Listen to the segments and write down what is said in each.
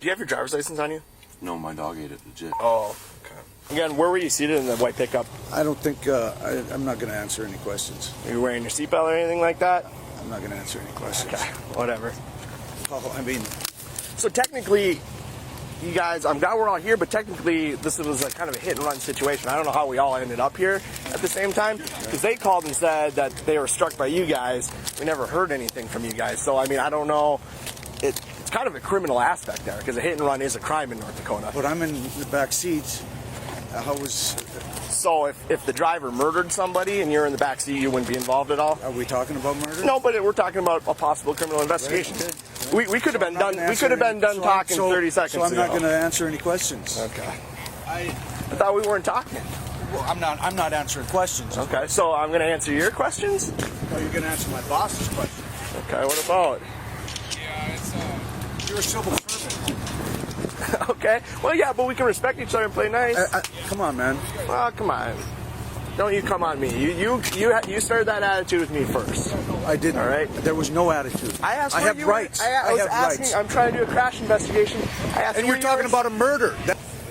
Do you have your driver's license on you? No, my dog ate it, legit. Oh, okay. Again, where were you seated in the white pickup? I don't think, I'm not going to answer any questions. Are you wearing your seatbelt or anything like that? I'm not going to answer any questions. Okay, whatever. Oh, I mean... So technically, you guys, I'm glad we're all here, but technically this was a kind of a hit and run situation. I don't know how we all ended up here at the same time, because they called and said that they were struck by you guys. We never heard anything from you guys. So, I mean, I don't know. It's kind of a criminal aspect there, because a hit and run is a crime in North Dakota. But I'm in the back seat. How was... So if the driver murdered somebody and you're in the back seat, you wouldn't be involved at all? Are we talking about murder? No, but we're talking about a possible criminal investigation. Right, okay. We could have been done. We could have been done talking 30 seconds ago. So I'm not going to answer any questions. Okay. I thought we weren't talking. Well, I'm not answering questions. Okay, so I'm going to answer your questions. No, you're going to answer my boss's questions. Okay, what about? Yeah, it's you're a civil servant. Okay. Well, yeah, but we can respect each other and play nice. Come on, man. Well, come on. Don't you come on me. You started that attitude with me first. I didn't. All right. There was no attitude. I asked. I have rights. I have rights. I'm trying to do a crash investigation. I asked. And you're talking about a murder.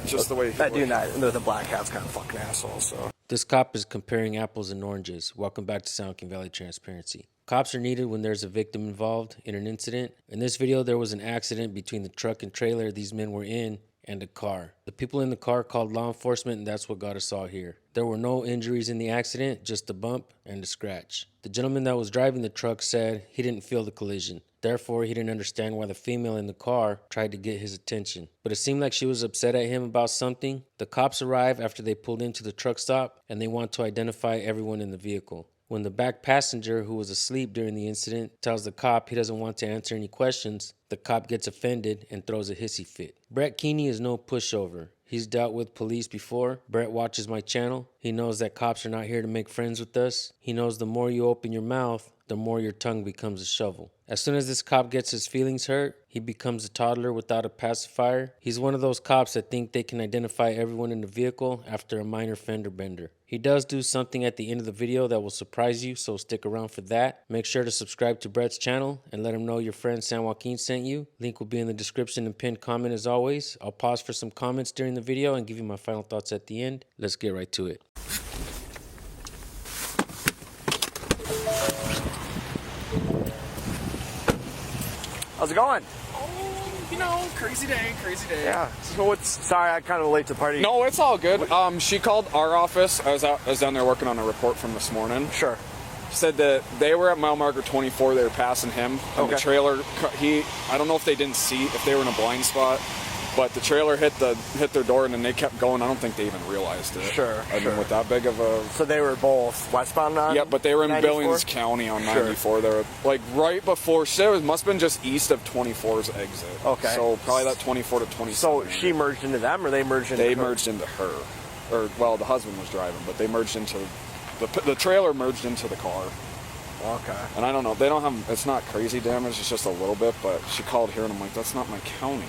Just the way that dude, the black hat's kind of fucking asshole. So this cop is comparing apples and oranges. Welcome back to Sound King Valley Transparency. Cops are needed when there's a victim involved in an incident. In this video, there was an accident between the truck and trailer these men were in and a car. The people in the car called law enforcement, and that's what got us all here. There were no injuries in the accident, just a bump and a scratch. The gentleman that was driving the truck said he didn't feel the collision. Therefore, he didn't understand why the female in the car tried to get his attention. But it seemed like she was upset at him about something. The cops arrived after they pulled into the truck stop, and they want to identify everyone in the vehicle. When the back passenger, who was asleep during the incident, tells the cop he doesn't want to answer any questions, the cop gets offended and throws a hissy fit. Brett Keeney is no pushover. He's dealt with police before. Brett watches my channel. He knows that cops are not here to make friends with us. He knows the more you open your mouth, the more your tongue becomes a shovel. As soon as this cop gets his feelings hurt, he becomes a toddler without a pacifier. He's one of those cops that think they can identify everyone in the vehicle after a minor fender bender. He does do something at the end of the video that will surprise you, so stick around for that. Make sure to subscribe to Brett's channel and let him know your friend San Joaquin sent you. Link will be in the description and pinned comment as always. I'll pause for some comments during the video and give you my final thoughts at the end. Let's get right to it. How's it going? Oh, you know, crazy day. Yeah. So sorry, I kind of late to the party. No, it's all good. She called our office. I was down there working on a report from this morning. Sure. Said that they were at mile marker 24. They were passing him. And okay. The trailer, I don't know if they didn't see, if they were in a blind spot, but the trailer hit their door and then they kept going. I don't think they even realized it. Sure. I mean, with that big of a... So they were both westbound on? Yep, but they were in 94? Billings County on 94. Sure. They were like right before, so it must have been just east of 24's exit. Okay. So probably that 24 to 27. So she merged into them or they merged into They her? merged into her. Or, well, the husband was driving, but they merged into... The trailer merged into the car. Okay. And I don't know, they don't have, it's not crazy damage, it's just a little bit, but she called here and I'm like, that's not my county.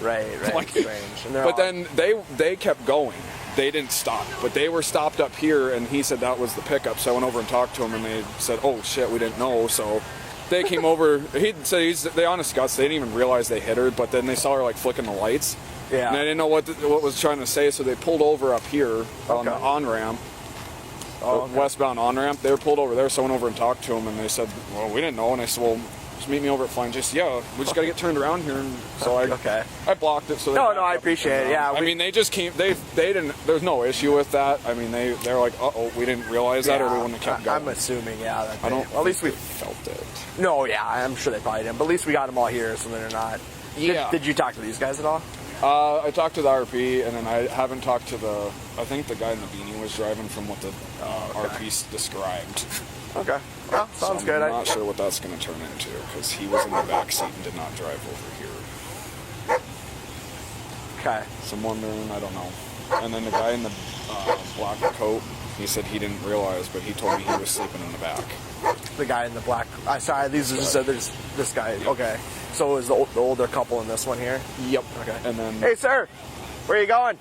Right, Like, strange. And but then they kept going. They didn't stop, but they were stopped up here and he said that was the pickup, so I went over and talked to him and they said, oh shit, we didn't know, so they came over, they honest guts, they didn't even realize they hit her, but then they saw her like flicking the lights. Yeah. And I didn't know what was trying to say, so they pulled over up here on the on-ramp. Okay. Westbound on-ramp, they were pulled over there, so I went over and talked to them, and they said, well, we didn't know, and I said, well, just meet me over at Flying J. Yeah, we just got to get turned around here, and so I blocked it. So no, I appreciate it, yeah. I mean, they just came, they didn't, there's no issue with that. I mean, they're like, uh-oh, we didn't realize that, or we wouldn't have kept going. I'm assuming, yeah. That I don't at least we felt it. No, yeah, I'm sure they probably didn't, but at least we got them all here, so they're not. Yeah. Did you talk to these guys at all? I talked to the RP, and then I haven't talked to I think the guy in the beanie was driving from what the RP described. Okay. Well, sounds good. I'm not sure what that's going to turn into, because he was in the back seat and did not drive over here. Okay. So I'm wondering, I don't know. And then the guy in the black coat, he said he didn't realize, but he told me he was sleeping in the back. The guy in the black. Sorry, these are just there's this guy. Okay. So is the older couple in this one here? Yep. Okay. And then... Hey, sir. Where are you going?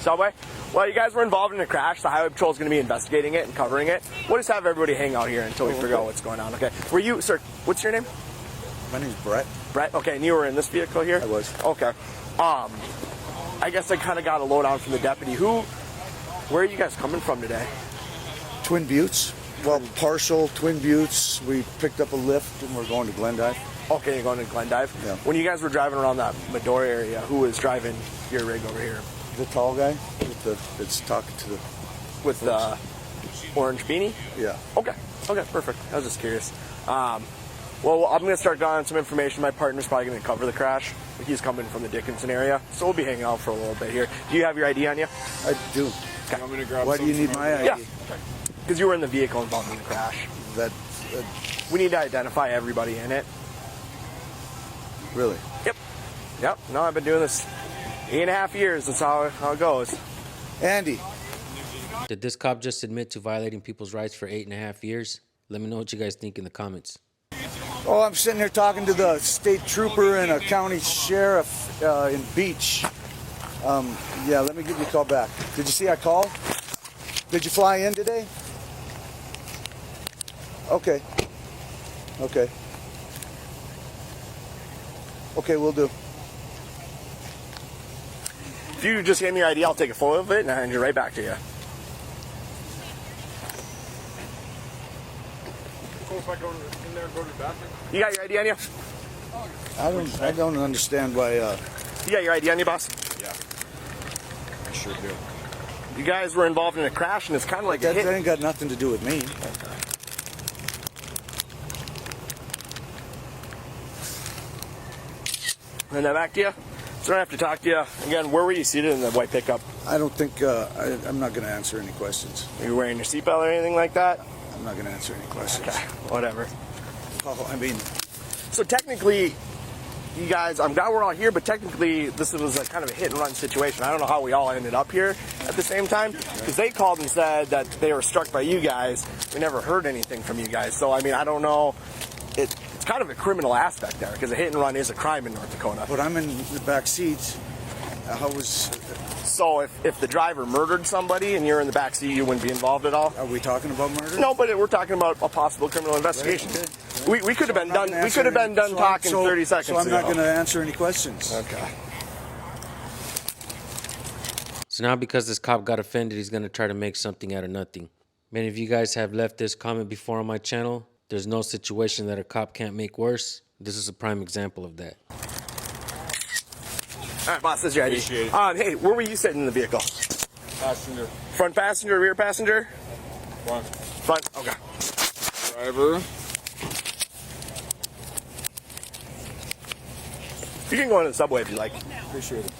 Subway? Well, you guys were involved in a crash. The Highway Patrol is going to be investigating it and covering it. We'll just have everybody hang out here until we figure out what's going on, okay? Were you, sir, what's your name? My name's Brett. Right. Okay, and you were in this vehicle here? I was. Okay. I guess I kind of got a lowdown from the deputy. Where are you guys coming from today? Twin Buttes. Well, partial Twin Buttes. We picked up a lift and we're going to Glendive. Okay, you're going to Glendive? Yeah. When you guys were driving around that Medora area, who was driving your rig over here? The tall guy that's talking to the... With the orange beanie? Yeah. Okay, perfect. I was just curious. Well, I'm going to start getting some information. My partner's probably going to cover the crash. He's coming from the Dickinson area, so we'll be hanging out for a little bit here. Do you have your ID on you? I do. Okay. You want me to grab Why do you need my ID? Yeah. Because you were in the vehicle involved in the crash. We need to identify everybody in it. Really? Yep. No, I've been doing this 8.5 years. That's how it goes. Andy. Did this cop just admit to violating people's rights for 8.5 years? Let me know what you guys think in the comments. Oh, I'm sitting here talking to the state trooper and a county sheriff in Beach. Yeah, let me give you a call back. Did you see I called? Did you fly in today? Okay. Okay, we'll do. If you just hand me your ID, I'll take a photo of it and I'll hand it right back to you. Cool if I go in there and go to the bathroom? You got your ID on you? I don't understand why. You got your ID on you, boss? Yeah. I sure do. You guys were involved in a crash, and it's kind of like a That hit. ain't got nothing to do with me. And then back to you. So I don't have to talk to you. Again, where were you seated in the white pickup? I don't think I'm not going to answer any questions. Were you wearing your seatbelt or anything like that? I'm not going to answer any questions. Okay, whatever. Oh, I mean, So technically, you guys, I'm glad we're all here, but technically this was a kind of a hit and run situation. I don't know how we all ended up here at the same time, because they called and said that they were struck by you guys. We never heard anything from you guys. So, I mean, I don't know. It's kind of a criminal aspect there, because a hit and run is a crime in North Dakota. but I'm in the back seat. How was? So if the driver murdered somebody and you're in the back seat, you wouldn't be involved at all? Are we talking about murder? No, but we're talking about a possible criminal investigation. Right. We could have been done. We could have been done talking 30 seconds ago. So I'm ago. not going to answer any questions. Okay. So now because this cop got offended, he's going to try to make something out of nothing. Many of you guys have left this comment before on my channel. There's no situation that a cop can't make worse. This is a prime example of that. All right, boss, this is your ID. Appreciate it. Hey, where were you sitting in the vehicle? Passenger. Front passenger, rear passenger? Front. Front, okay. Driver. You can go into the subway if you like. Appreciate it.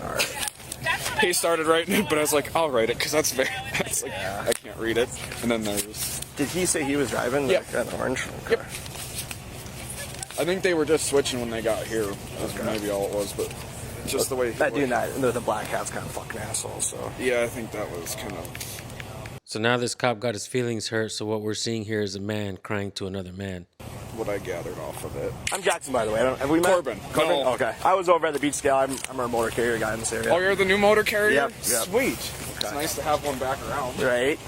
All right. He started writing it, but I was like, I'll write it because that's very. That's like, I can't read it. And then there was. Did he say he was driving? Yeah. Like, an orange? Okay. Yep. I think they were just switching when they got here. That's maybe all it was, but just the way. That dude, the black hat's kind of fucking asshole, so. Yeah, I think that was kind of. So now this cop got his feelings hurt, so what we're seeing here is a man crying to another man. What I gathered off of it. I'm Jackson, by the way. Have we met? Corbin. Corbin? No. Okay. I was over at the beach scale. I'm our motor carrier guy in this area. Oh, you're the new motor carrier? Yep. Sweet. It's nice to have one back around. Right.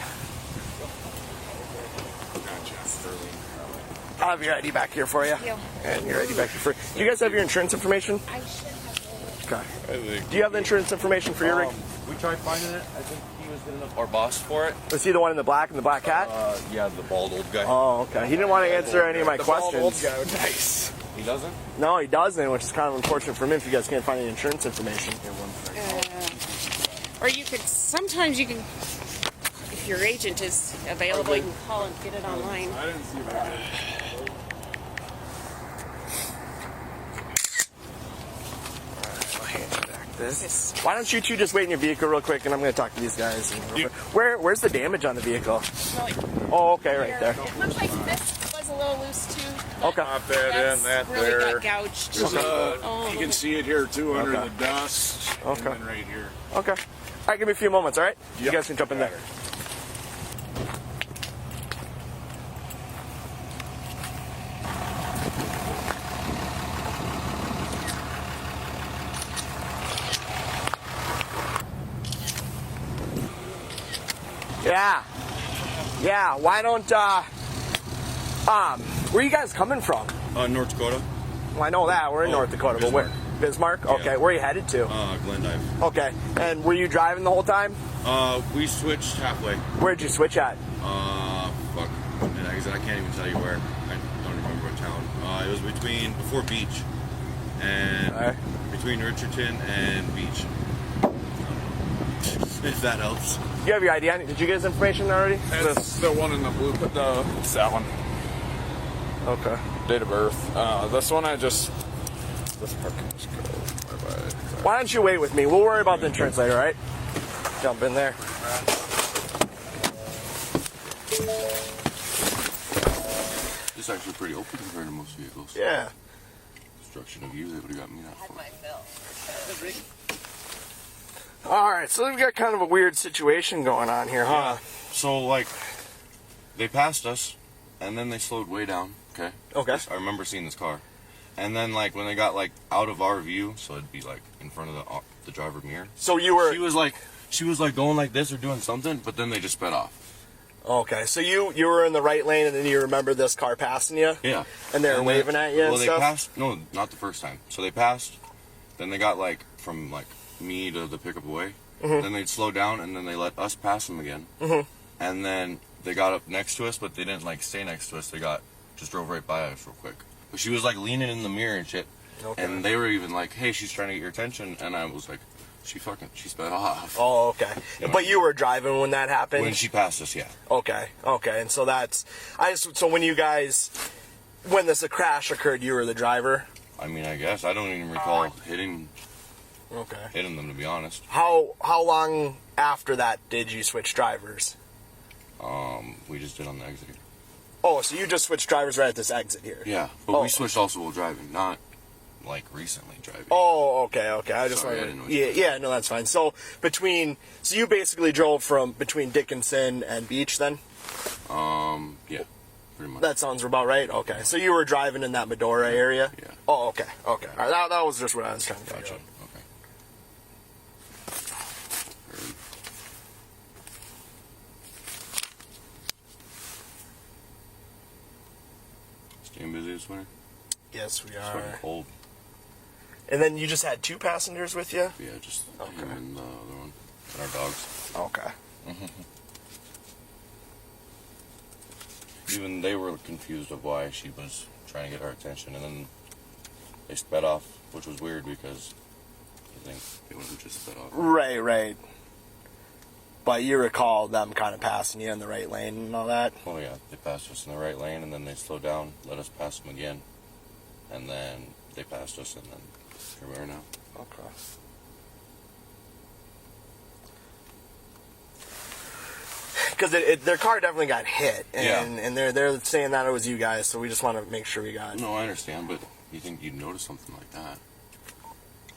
I'll have your ID back here for you. Thank you. And your ID back here for you. Do you guys have your insurance information? I should have Okay. Do you have the insurance information for your rig? We tried finding it. I think he was good enough. Our boss for it. Was he the one in the black hat? Yeah, the bald old guy. Oh, okay. He didn't want to answer any of my The bald old questions. guy. Nice. He doesn't? No, he doesn't, which is kind of unfortunate for him if you guys can't find any insurance information. Or you could, sometimes you can, if your agent is available, you can call and get it online. I didn't see that. I'll hand you back this. Why don't you two just wait in your vehicle real quick, and I'm going to talk to these guys. Where's the damage on the vehicle? Oh, okay, right there. It looks like this was a little loose too. Okay. Pop that in, that really there. got gouged. You can see it here too under Okay. the dust. Okay. And then right here. Okay. All right, give me a few moments, all right? You Yep. guys can jump in there. Yeah, why don't, where are you guys coming from? North Dakota. Well, I know that. We're in North Dakota, but where? Bismarck? Okay, Yeah. where are you headed to? Glendive. Okay, and were you driving the whole time? We switched halfway. Where'd you switch at? Fuck. And I can't even tell you where. I don't remember what town. It was before Beach. And between Richardson and Beach. If that helps. You have your ID on you? Did you get his information already? It's the one in the blue, it's that one. Okay. Date of birth. This one this parking is good. Bye-bye. Why don't you wait with me? We'll worry about the insurance later, all right? Jump in there. This is actually pretty open compared to most vehicles. Yeah. Destruction of you, they would have got me that for. All right, so we've got kind of a weird situation going on here, huh? So, like, they passed us, and then they slowed way down, okay? Okay. I remember seeing this car. And then, like, when they got, like, out of our view, so it'd be, like, in front of the driver mirror. So you were... She was, like, going like this or doing something, but then they just sped off. Okay, so you were in the right lane, and then you remember this car passing you? Yeah. And they were waving at you and stuff? Well, they passed... No, not the first time. So they passed, then they got, like, from, like, me to the pickup away. Mm-hmm. Then they'd slow down, and then they let us pass them again. Mm-hmm. And then they got up next to us, but they didn't, like, stay next to us. They just drove right by us real quick. But she was, like, leaning in the mirror and shit. Okay. And they were even like, hey, she's trying to get your attention. And I was like, she sped off. Oh, okay. You know? But you were driving when that happened? When she passed us, yeah. Okay. And so so when you guys, when this crash occurred, you were the driver? I mean, I guess. I don't even recall hitting them, to be honest. How long after that did you switch drivers? We just did on the exit here. Oh, so you just switched drivers right at this exit here? Yeah, but we switched also while driving, not like recently driving. Oh, okay. I just Sorry, wanted no, that's fine. So you basically drove from between Dickinson and Beach then? Yeah, pretty much. That sounds about right. Okay, so you were driving in that Medora area? Yeah. Oh, okay. All right, that was just what I was trying to Gotcha. out. Staying busy this winter? Yes, we It's are. fucking cold. And then you just had 2 passengers with you? Yeah, just him and the other one. And our dogs. Okay. Even they were confused of why she was trying to get our attention, and then they sped off, which was weird because I think they would have just sped off. Right. But you recall them kind of passing you in the right lane and all that? Oh yeah, they passed us in the right lane, and then they slowed down, let us pass them again, and then they passed us, and then here we are now. Okay. Because their car definitely got hit, and they're saying that it was you guys, so we just want to make sure we got... No, I understand, but you think you'd notice something like that?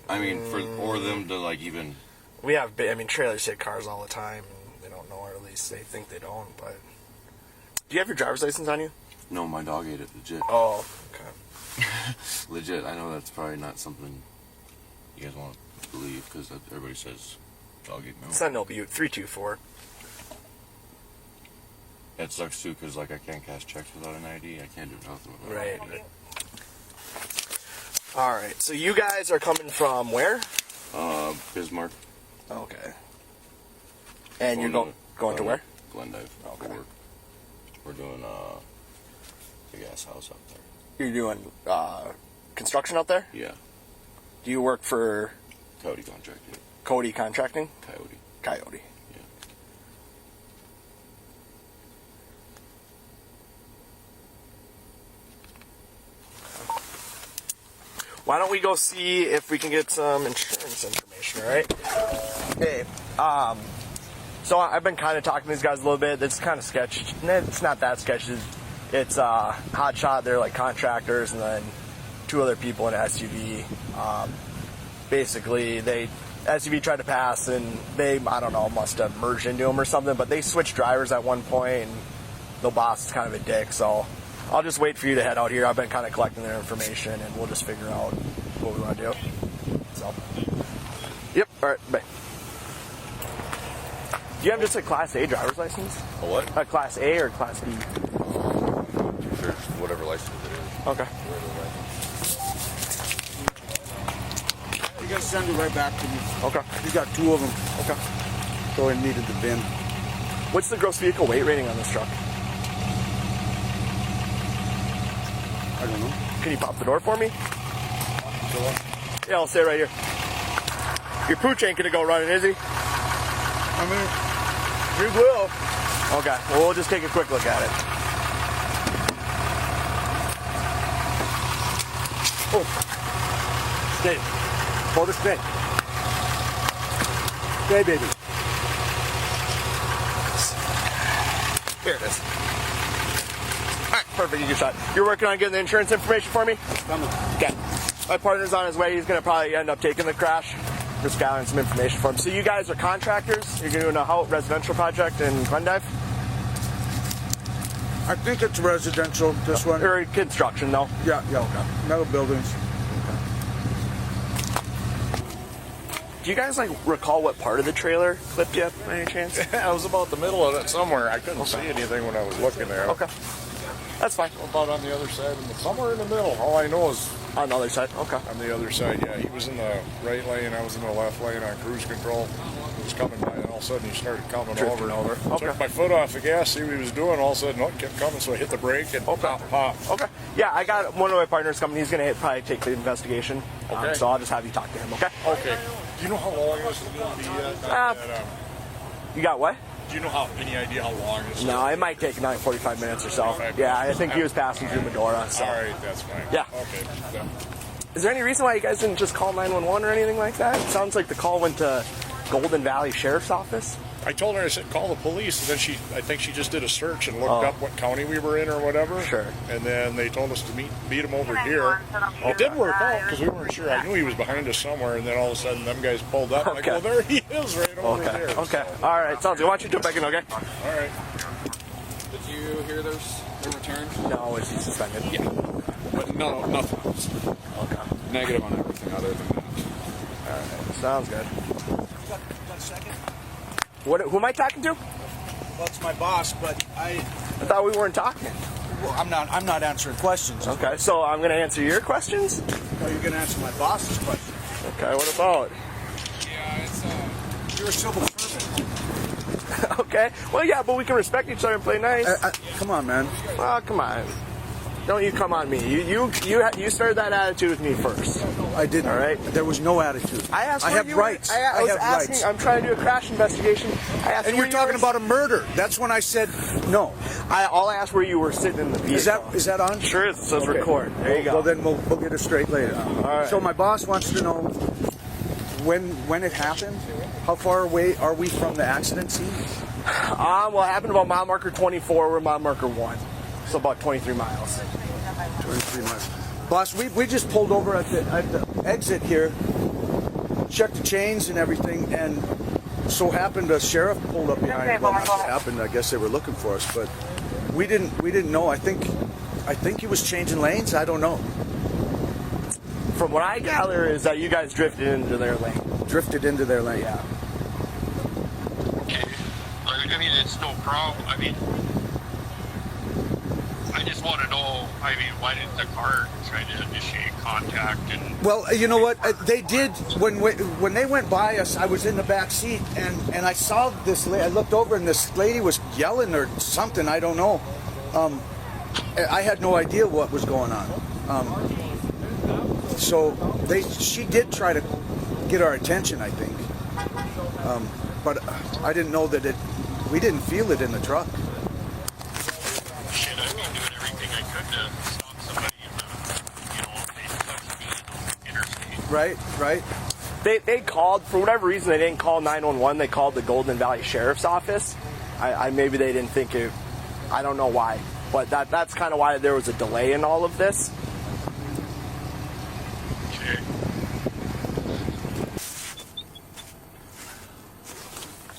I mean, or them to like even... We have, trailers hit cars all the time, and they don't know, or at least they think they don't, but... Do you have your driver's license on you? No, my dog ate it, legit. Oh, okay. Legit, I know that's probably not something you guys want to believe, because everybody says dog ate milk. Sentinel Butte, 324. It sucks too, because like I can't cash checks without an ID. I can't do nothing without Right. an ID. All right, so you guys are coming from where? Bismarck. Okay. And you're going to where? Glendive. Okay. We're doing a gas house up there. You're doing construction out there? Yeah. Do you work for Coyote Contracting. Cody Contracting? Coyote. Yeah. Why don't we go see if we can get some insurance information, all right? Hey, so I've been kind of talking to these guys a little bit. It's kind of sketchy. It's not that sketchy. It's Hot Shot. They're like contractors, and then 2 other people in an SUV. Basically, SUV tried to pass, and they, I don't know, must have merged into them or something, but they switched drivers at one point, and the boss is kind of a dick, so I'll just wait for you to head out here. I've been kind of collecting their information, and we'll just figure out what we want to do. So, yep, all right, bye. Do you have just a Class A driver's license? A what? A Class A or Class B? Sure, whatever license it is. Okay. send it right back to you. Okay. You got 2 of them. Okay. So I needed the bin. What's the gross vehicle weight rating on this truck? I don't know. Can you pop the door for me? Yeah, I'll stay right here. Your pooch ain't gonna go running, is he? I mean, You will. Okay, well, we'll just take a quick look at it. Oh. Stay. Hold it stay. Stay, baby. Here it is. All right, perfect. You get shot. You're working on getting the insurance information for me? coming. Okay. My partner's on his way. He's going to probably end up taking the crash. Just gathering some information for him. So you guys are contractors? You're doing a residential project in Glendive? I think it's residential, this one. Or construction, though? Yeah. Okay. Metal buildings. Do you guys recall what part of the trailer clipped you by any chance? I was about the middle of it somewhere. I couldn't see anything when I was looking there. Okay. That's fine. About on the other side, somewhere in the middle. All I know is On the other side? Okay. on the other side. Yeah, he was in the right lane. I was in the left lane on cruise control. He was coming by, and all of a sudden he started coming Drifting over. Okay. Took my foot off the gas, see what he was doing. All of a sudden, it kept coming, so I hit the brake and pop. Okay. Yeah, I got one of my partners coming. He's going to probably take the investigation. Okay. So I'll just have you talk to him, okay? Okay. Do you know how long this is going to be? You got what? Do you know any idea how long this is? No, it might take 45 minutes or so. 45 Yeah, I minutes. think he was passing through Medora. So. All right, that's fine. Yeah. Okay. Then. Is there any reason why you guys didn't just call 911 or anything like that? It sounds like the call went to Golden Valley Sheriff's Office. I told her, I said, call the police, and then I think she just did a search and looked up what county we were in or whatever. Sure. And then they told us to meet him over here. It did work out because we weren't sure. I knew he was behind us somewhere, and then all of a sudden, them guys pulled up. Okay. Like, well, there he is, right over there. Okay. All right. Sounds good. Why don't you jump back in, okay? All right. Did you hear their return? No, is he suspended? Yeah. But no, nothing else. Okay. Negative on everything other than that. All right. Sounds good. Got a second? Who am I talking to? Well, it's my boss, but I thought we weren't talking. I'm not answering questions. Okay, so I'm going to answer your questions? Well, you're going to answer my boss's questions. Okay, what about? Yeah, it's You're a civil servant. Okay, well, yeah, but we can respect each other and play nice. Come on, man. Oh, come on. Don't you come on me. You started that attitude with me first. I didn't. All right. There was no attitude. I asked. I have rights. I was have asking. rights. I'm trying to do a crash investigation. I asked. And you're talking about a murder. That's when I said no. All I asked where you were sitting in the vehicle. Is that on? Sure is. It says Okay. record. There you go. Well, then we'll get it straight later. All right. So my boss wants to know when it happened. How far away are we from the accident scene? Well, it happened about mile marker 24. We're mile marker 1, so about 23 miles. 23 miles. Boss, we just pulled over at the exit here, checked the chains and everything, and so happened a sheriff pulled up behind. Well, not so happened. I guess they were looking for us, but we didn't know. I think he was changing lanes. I don't know. From what I gather is that you guys drifted into their lane. Drifted into their lane. Yeah. Okay. I mean, it's no problem. I mean, I just want to know, why didn't the car try to initiate contact? And Well, you know what? They did. When they went by us, I was in the back seat, and I saw this lady. I looked over, and this lady was yelling or something. I don't know. I had no idea what was going on. So she did try to get our attention, I think. But I didn't know that we didn't feel it in the truck. shit, I've been doing everything I could to stop somebody in the, interstate. Right. They called, for whatever reason, they didn't call 911. They called the Golden Valley Sheriff's Office. Maybe they didn't think it. I don't know why, but that's kind of why there was a delay in all of this. Okay.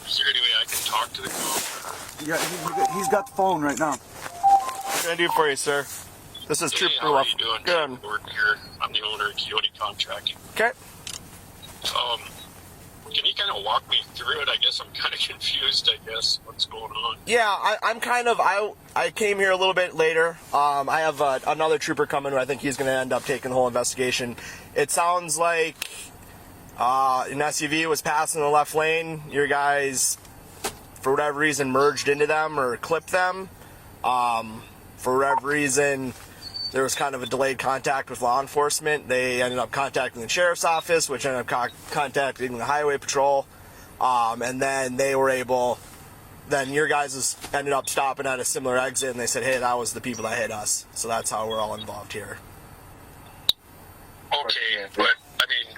Is there any way I can talk to the cop? Yeah, he's got the phone right now. What can I do for you, sir? This is Hey, Trooper how are you doing? Good. Work here. I'm the owner of Coyote Contracting. Okay. Can you kind of walk me through it? I guess I'm kind of confused, what's going on. Yeah, I'm kind of. I came here a little bit later. I have another trooper coming who I think he's going to end up taking the whole investigation. It sounds like An SUV was passing the left lane. Your guys, for whatever reason, merged into them or clipped them. For whatever reason, there was kind of a delayed contact with law enforcement. They ended up contacting the sheriff's office, which ended up contacting the highway patrol. And then they were able, then your guys ended up stopping at a similar exit, and they said, hey, that was the people that hit us. So that's how we're all involved here. Okay, but, I mean,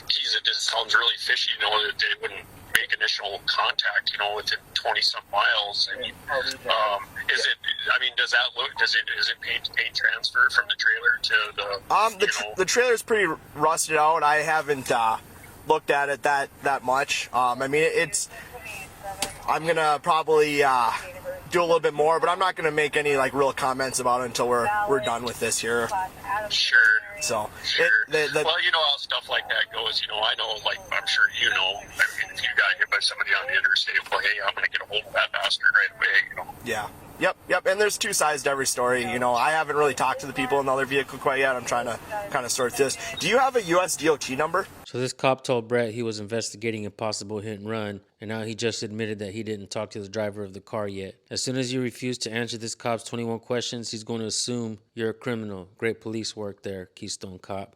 geez, it just sounds really fishy, you know, that they wouldn't make initial contact, you know, within 20-some miles. I mean, is it, I mean, does that look, is it paint transfer from the trailer to the, the trailer's pretty rusted out. I haven't looked at it that much. I mean, I'm going to probably do a little bit more, but I'm not going to make any, like, real comments about it until we're done with this here. Sure. So, sure. Well, you know how stuff like that goes. You know, I know, like, I'm sure you know, I mean, if you got hit by somebody on the interstate, well, hey, I'm going to get a hold of that bastard right away, you know. Yeah. Yep. And there's two sides to every story. You know, I haven't really talked to the people in the other vehicle quite yet. I'm trying to kind of sort this. Do you have a US DOT number? So this cop told Brett he was investigating a possible hit and run, and now he just admitted that he didn't talk to the driver of the car yet. As soon as you refuse to answer this cop's 21 questions, he's going to assume you're a criminal. Great police work there, Keystone Cop.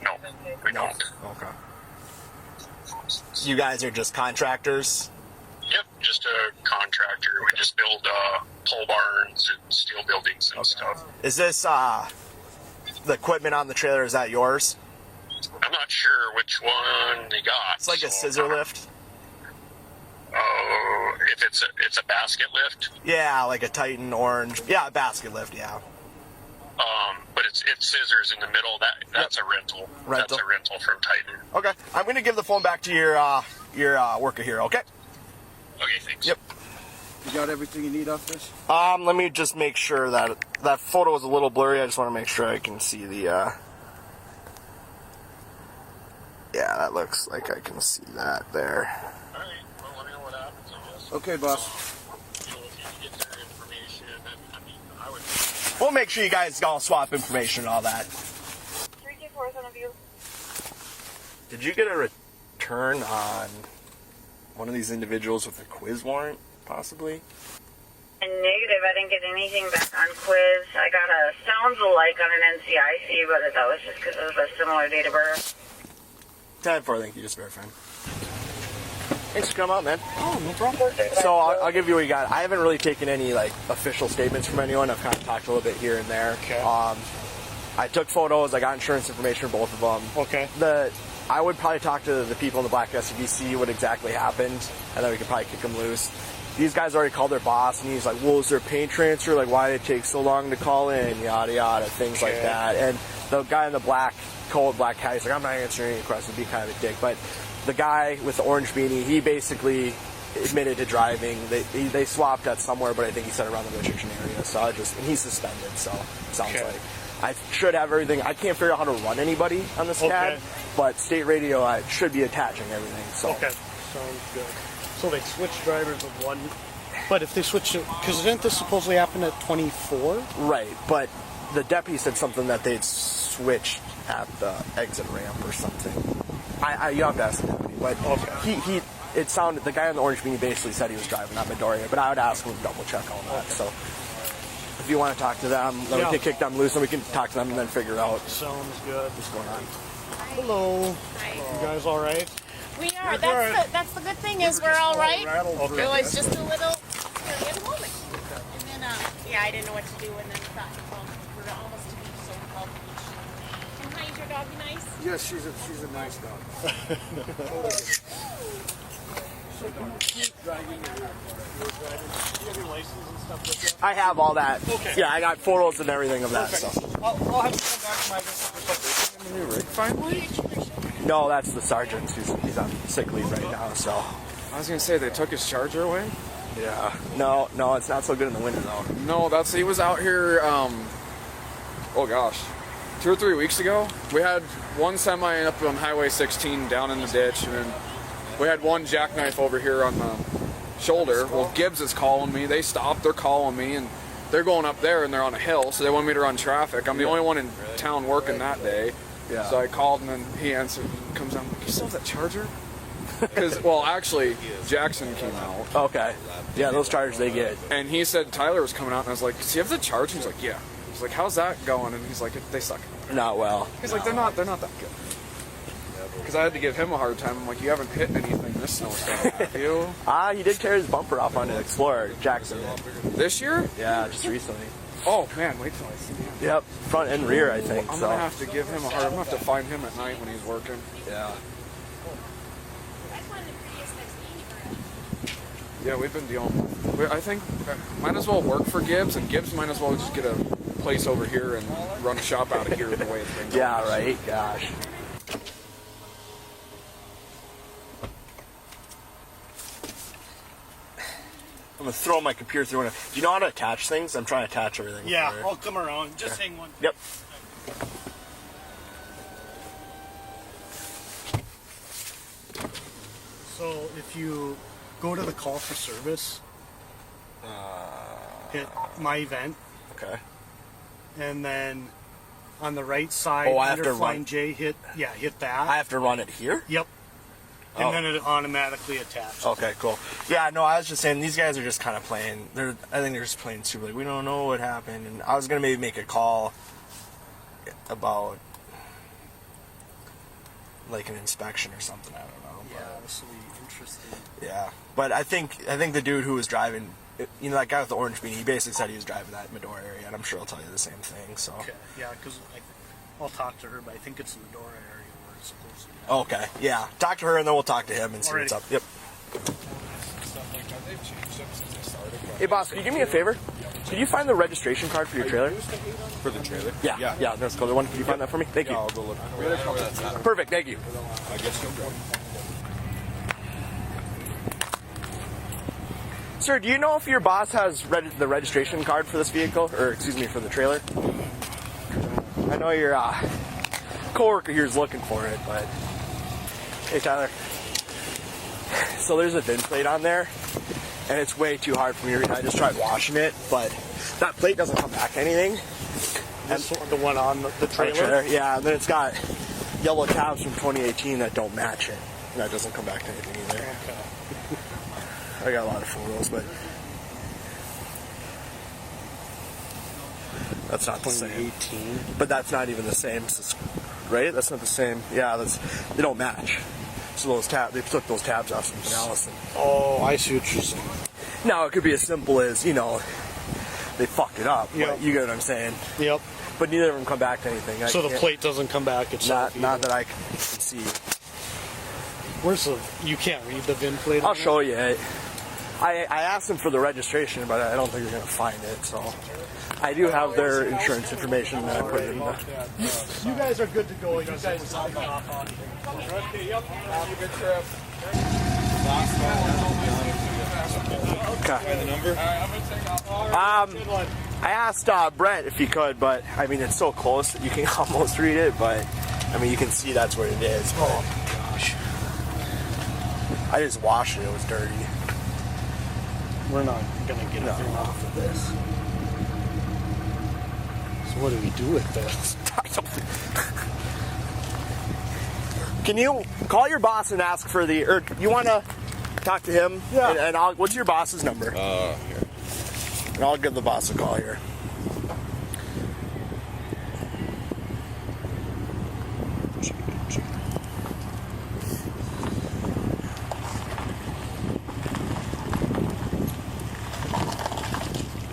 No, we don't. Okay. You guys are just contractors? Yep, just a contractor. We just build pole barns and steel buildings and stuff. Is this the equipment on the trailer? Is that yours? I'm not sure which one they got. It's like a scissor lift. Oh, if it's a basket lift. Yeah, like a Titan orange. Yeah, a basket lift. Yeah. But it's scissors in the middle. That's a rental. That's a rental from Titan. Okay, I'm gonna give the phone back to your worker here. Okay. Okay, thanks. Yep. You got everything you need off this? Let me just make sure that photo is a little blurry. I just want to make sure I can see the. Yeah, that looks like I can see that there. All right. Well, let me know what happens, I guess. Okay, boss. You know, if you can get their information, I mean, I would. We'll make sure you guys all swap information and all that. 324 son of you. Did you get a return on one of these individuals with a quiz warrant, possibly? Negative. I didn't get anything back on quiz. I got a sounds alike on an NCIC, but that was just because of a similar date of birth. 10-4, thank you. Just verifying. Thanks for coming out, man. Oh, no problem. So I'll give you what you got. I haven't really taken any like official statements from anyone. I've kind of talked a little bit here and there. Okay. I took photos. I got insurance information for both of them. Okay. I would probably talk to the people in the black SUV, see what exactly happened, and then we could probably kick them loose. These guys already called their boss, and he's like, well, is there a paint transfer? Like, why did it take so long to call in? Yada, yada, things like that. And the guy in the cold black hat, he's like, I'm not answering any questions, be kind of a dick. But the guy with the orange beanie, he basically admitted to driving. They swapped at somewhere, but I think he said around the restriction area. So and he's suspended, so it sounds like. I should have everything. I can't figure out how to run anybody on this cab, but state radio, I should be attaching everything. So. Okay, sounds good. So they switched drivers of one, but if they switch it, because didn't this supposedly happen at 24? Right, but the deputy said something that they'd switched at the exit ramp or something. You have to ask the deputy, but it sounded, the guy on the orange beanie basically said he was driving at Midoriya, but I would ask him to double check all that. So if you want to talk to them, then we can kick them loose, and we can talk to them and then figure out Sounds good. what's going on. Hello. Hi. You guys all right? We are. That's the good thing is we're all right. It was just a little scary at the moment. And then, I didn't know what to do, and then thought, well, we're almost to beach, so we called the beach. And hi, is your doggy nice? Yes, she's a nice dog. I have all that. Okay. Yeah, I got photos and everything of that. So. I'll have to come back to my business in the new rig finally. No, that's the sergeant. He's on sick leave right now. So. I was gonna say they took his charger away. Yeah. No, it's not so good in the winter though. No, he was out here. Oh gosh, 2 or 3 weeks ago. We had one semi up on Highway 16 down in the ditch, and then we had one jackknife over here on the shoulder. Well, Gibbs is calling me. They stopped. They're calling me, and they're going up there, and they're on a hill, so they want me to run traffic. I'm the only one in town working that day. Yeah. So I called, and then he answered, comes down, you still have that charger? Because, well, actually, Jackson came out. Okay. Yeah, those chargers they get. And he said Tyler was coming out, and I was like, does he have the charger? He's like, yeah. I was like, how's that going? And he's like, they suck. Not well. He's like, they're not that good. Because I had to give him a hard time. I'm like, you haven't hit anything this snowstorm, have you? He did tear his bumper off on an Explorer, Jackson. This year? Yeah, just recently. Oh, man, wait till I see him. Yep, front and rear, I think. I'm going to have to give him a hard... I'm going to have to find him at night when he's working. Yeah. Yeah, we've been dealing with... I think might as well work for Gibbs, and Gibbs might as well just get a place over here and run a shop out of here the way it's been going. Yeah, right? Gosh. I'm going to throw my computer through one. Do you know how to attach things? I'm trying to attach everything. Yeah, I'll come around. Just hang one. Yep. So if you go to the call for service, hit my event. Okay. And then on the right side, I have under to Flying run. J, hit that. I have to run it here? Yep. And then it automatically attaches. Okay, cool. Yeah, no, I was just saying these guys are just kind of playing. I think they're just playing super. Like, we don't know what happened, and I was gonna maybe make a call about like an inspection or something. I don't know. Yeah, this will be interesting. Yeah, but I think the dude who was driving, you know, that guy with the orange beanie, he basically said he was driving that Medora area, and I'm sure he'll tell you the same thing. So. Okay. Yeah, because I'll talk to her, but I think it's the Medora area where it's supposed to be. Okay. Yeah. Talk to her, and then we'll talk to him and see what's up. Yep. Hey, boss, can you do me a favor? Could you find the registration card for your trailer? For the trailer? Yeah. Yeah. There's the other one. Can you find that for me? Thank you. I'll go look. Perfect. Thank you. I guess you'll go. Sir, do you know if your boss has the registration card for this vehicle, or excuse me, for the trailer? I know your coworker here is looking for it, but hey, Tyler. So there's a VIN plate on there, and it's way too hard for me to read. I just tried washing it, but that plate doesn't come back anything. And the one on the trailer? Yeah, and then it's got yellow tabs from 2018 that don't match it, and that doesn't come back to anything either. Okay. I got a lot of photos, but that's not the same. 18. But that's not even the same, right? That's not the same. Yeah, they don't match. So those they took those tabs off something else. Oh, I see what you're saying. Now it could be as simple as, you know, they fucked it up. Yep. You get what I'm saying? Yep. But neither of them come back to anything. So the plate doesn't come back itself. Not that I can see. Where's you can't read the VIN plate? I'll show you. I asked them for the registration, but I don't think you're going to find it. So I do have their insurance information that I put in. You guys are good to go. You guys sign off on it. Yep. Have a good trip. Okay. The number? I asked Brent if he could, but I mean it's so close that you can almost read it. But I mean you can see that's what it is. Oh gosh! I just washed it. It was dirty. We're not gonna get anything off of this. So what do we do with this? Can you call your boss and ask for or you want to talk to him? Yeah. And what's your boss's number? Here. And I'll give the boss a call here.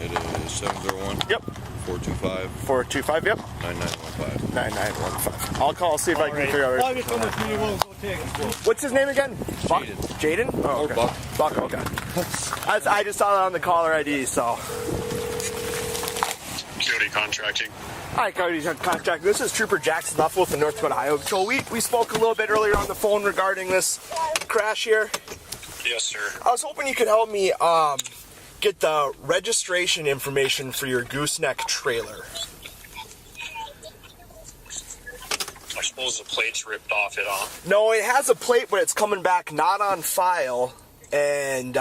It is 701. Yep. 425. 425. Yep. 9915. 9915. I'll call, see if I can figure out. Well, come with me. We'll go take it. What's his name again? Jaden. Jaden? Oh, okay. Buck. Buck, okay. I just saw that on the caller ID, so. Coyote Contracting. Hi, Coyote Contracting. This is Trooper Jackson Duffel with the North Dakota Highway Patrol. We spoke a little bit earlier on the phone regarding this crash here. Yes, sir. I was hoping you could help me get the registration information for your gooseneck trailer. I suppose the plate's ripped off it, huh? No, it has a plate, but it's coming back not on file, and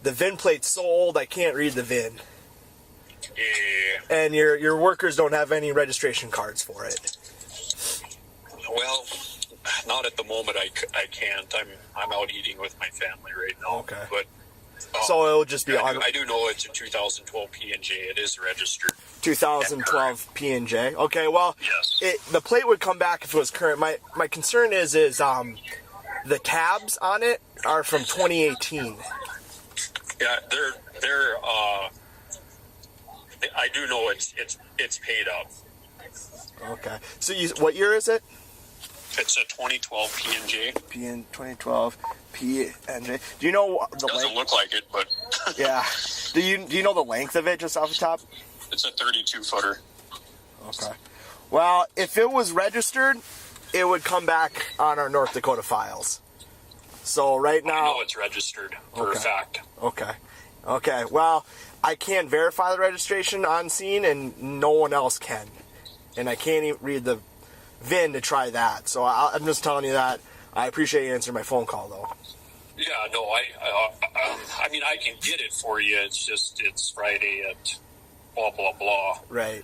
the VIN plate's so old I can't read the VIN. Yeah. And your workers don't have any registration cards for it. Well, not at the moment. I can't. I'm out eating with my family right now. Okay. But so it'll just be I do know it's a 2012 P&J. It is registered. 2012 P&J. Okay, well, yes. The plate would come back if it was current. My concern is the tabs on it are from 2018. Yeah, they're I do know it's paid up. Okay. So what year is it? It's a 2012 P&J. 2012 P&J. Do you know the Doesn't length? look like it, but Yeah. Do you know the length of it just off the top? it's a 32 footer. Okay. Well, if it was registered, it would come back on our North Dakota files. So right now, I know it's registered for a fact. Okay. Well, I can't verify the registration on scene, and no one else can. And I can't even read the VIN to try that. So I'm just telling you that. I appreciate you answering my phone call, though. Yeah, no, I mean, I can get it for you. It's just, it's Friday at blah, blah, blah. Right.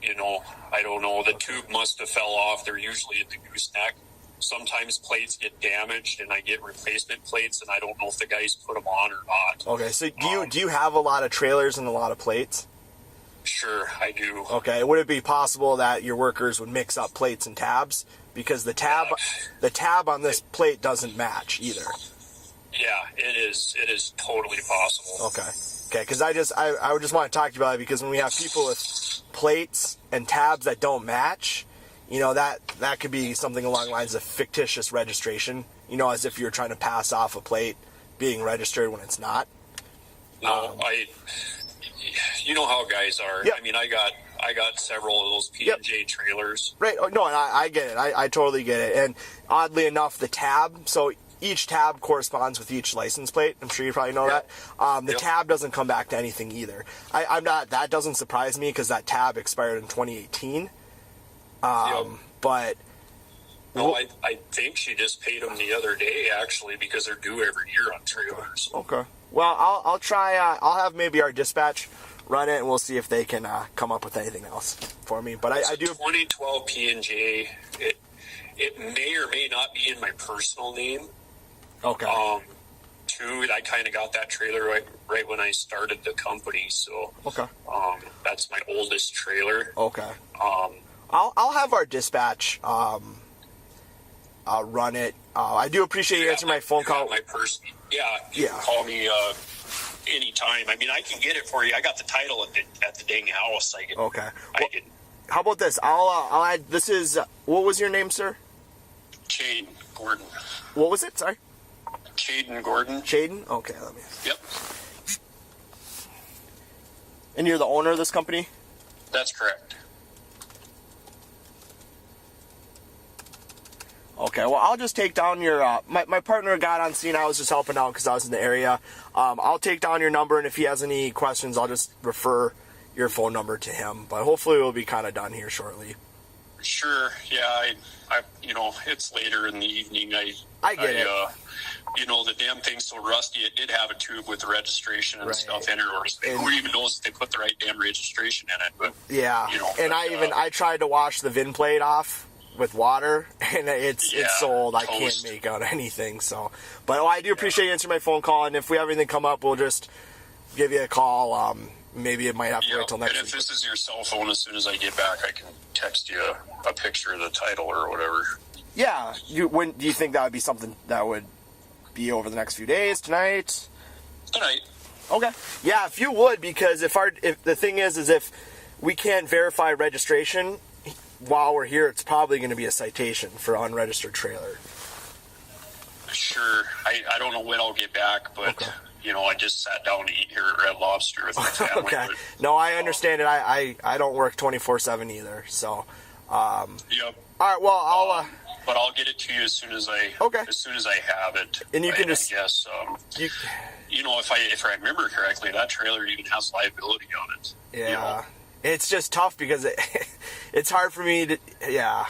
You know, I don't know. The tube must have fell off. They're usually at the gooseneck. Sometimes plates get damaged, and I get replacement plates, and I don't know if the guys put them on or not. Okay, so do you have a lot of trailers and a lot of plates? Sure, I do. Okay, would it be possible that your workers would mix up plates and tabs? Because the tab on this plate doesn't match either. Yeah, it is totally possible. Okay, because I would just want to talk to you about it, because when we have people with plates and tabs that don't match, you know, that could be something along the lines of fictitious registration, you know, as if you're trying to pass off a plate being registered when it's not. No, you know how guys are. Yep. I mean, I got several of those P&J trailers. Right. Oh, no, and I get it. I totally get it. And oddly enough, the tab, so each tab corresponds with each license plate. I'm sure you probably know that. The tab doesn't come back to anything either. That doesn't surprise me, because that tab expired in 2018. But no, I think she just paid them the other day, actually, because they're due every year on trailers. Okay. Well, I'll try. I'll have maybe our dispatch run it, and we'll see if they can come up with anything else for me. But I do. 2012 P&J. It may or may not be in my personal name. Okay. Too, I kind of got that trailer right when I started the company, so. Okay. That's my oldest trailer. Okay. I'll have our dispatch run it. I do appreciate you answering my phone call. You can call me anytime. I mean, I can get it for you. I got the title at the dang house. How about this? I'll add. This is what was your name, sir? Chaden Gordon. What was it? Sorry. Chaden Gordon. Chaden. Okay, let me. Yep. And you're the owner of this company? That's correct. Okay, well, I'll just take down your, my partner got on scene. I was just helping out because I was in the area. I'll take down your number, and if he has any questions, I'll just refer your phone number to him. But hopefully we'll be kind of done here shortly. Sure, yeah, I you know, it's later in the evening. I get it. You know, the damn thing's so rusty, it did have a tube with the registration and stuff in it, or who even knows if they put the right damn registration in it. But, yeah, you know, and I tried to wash the VIN plate off with water, and it's so old I can't make out anything. So, but I do appreciate you answering my phone call, and if we have anything come up, we'll just give you a call. Maybe it might have to wait till next week. And if this is your cell phone, as soon as I get back, I can text you a picture of the title or whatever. Yeah. When do you think that would be something that would be over the next few days? Tonight? Tonight. Okay. Yeah, if you would, because if the thing is if we can't verify registration while we're here, it's probably going to be a citation for unregistered trailer. Sure. I don't know when I'll get back, but you know, I just sat down to eat here at Red Lobster with my family. Okay. No, I understand it. I don't work 24/7 either. So. Yep. All right. Well, but I'll get it to you as soon as I have it. And you can just guess. You know, if I remember correctly, that trailer even has liability on it. Yeah. You know? It's just tough because it's hard for me to. Yeah.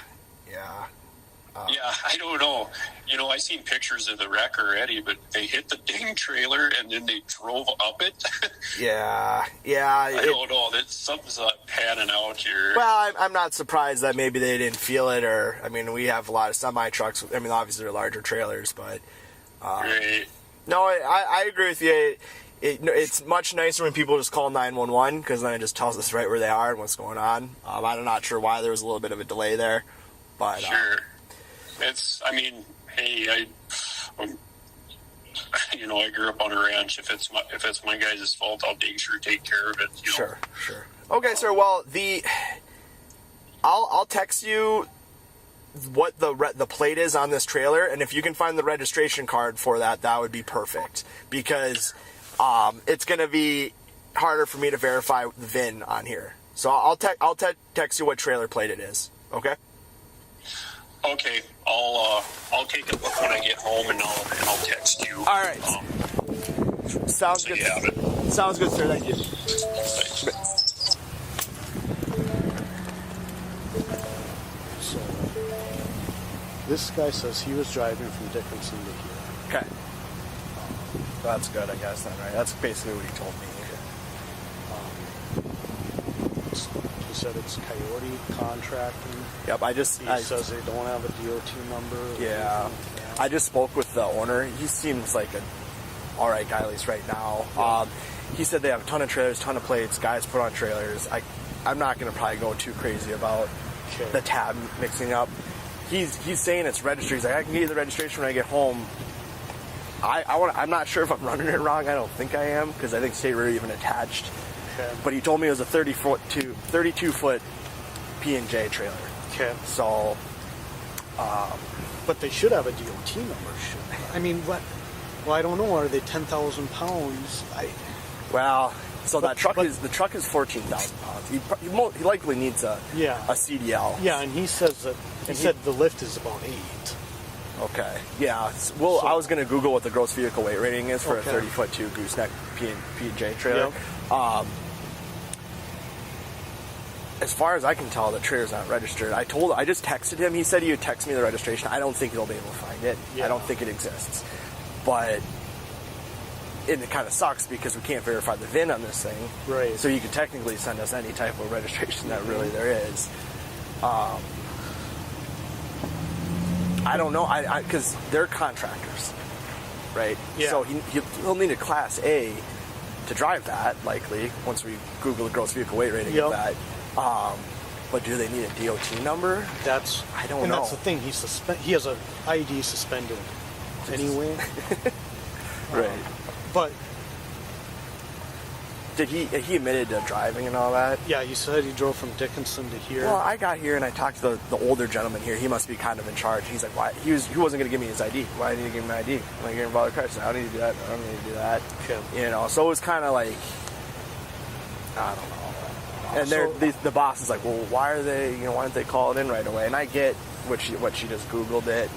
Yeah, I don't know. I seen pictures of the wreck already, but they hit the dang trailer and then they drove up it. Yeah. I don't know. Something's not panning out here. Well, I'm not surprised that maybe they didn't feel it, or, I mean, we have a lot of semi-trucks. I mean, obviously they're larger trailers, but... Right. No, I agree with you. It's much nicer when people just call 911, because then it just tells us right where they are and what's going on. I'm not sure why there was a little bit of a delay there, but... Sure. Hey, I grew up on a ranch. If it's my guys' fault, I'll sure take care of it. Sure. Okay, sir. Well, I'll text you what the plate is on this trailer, and if you can find the registration card for that would be perfect, because it's going to be harder for me to verify the VIN on here. So I'll text you what trailer plate it is. Okay. Okay, I'll take a look when I get home, and I'll text you. All right. Sounds good. Sounds good, sir. Thank you. So, this guy says he was driving from Dickinson to here. Okay. That's good, I guess, then, right? That's basically what he told me. He said it's Coyote Contracting. Yep, He says they don't have a DOT number. Yeah. I just spoke with the owner. He seems like an all right guy, at least right now. Yeah. He said they have a ton of trailers, ton of plates, guys put on trailers. I'm not going to probably go too crazy about the tab mixing up. He's saying it's registry. He's like, I can get you the registration when I get home. I'm not sure if I'm running it wrong. I don't think I am, because I think state road even attached. Okay. But he told me it was a 32-foot P&J trailer. Okay. So, but they should have a DOT number, shouldn't they? I mean, what? Well, I don't know. Are they 10,000 pounds? The truck is 14,000 pounds. He likely needs a CDL. Yeah, and he says that he said the lift is about 8. Okay. Yeah. Well, I was going to Google what the gross vehicle weight rating is for a 30-foot 2 gooseneck P&J trailer. Yep. As far as I can tell, the trailer's not registered. I just texted him. He said he would text me the registration. I don't think he'll be able to find it. Yeah. I don't think it exists. But it kind of sucks because we can't verify the VIN on this thing. Right. So you could technically send us any type of registration that really there is. I don't know. Because they're contractors, right? Yeah. So he'll need a Class A to drive that, likely, once we Google the gross vehicle weight rating of that. But do they need a DOT number? I don't know. And that's the thing. He has an ID suspended anyway. Right. But did he admitted to driving and all that? Yeah, he said he drove from Dickinson to here. Well, I got here and I talked to the older gentleman here. He must be kind of in charge. He's like, why? He wasn't going to give me his ID. Why did he give me my ID? I'm like, you're involved in car. I don't need to do that. I don't need to do that. Okay. So it was kind of like, I don't know. And the boss is like, well, why don't they call it in right away? And I get what she just Googled it.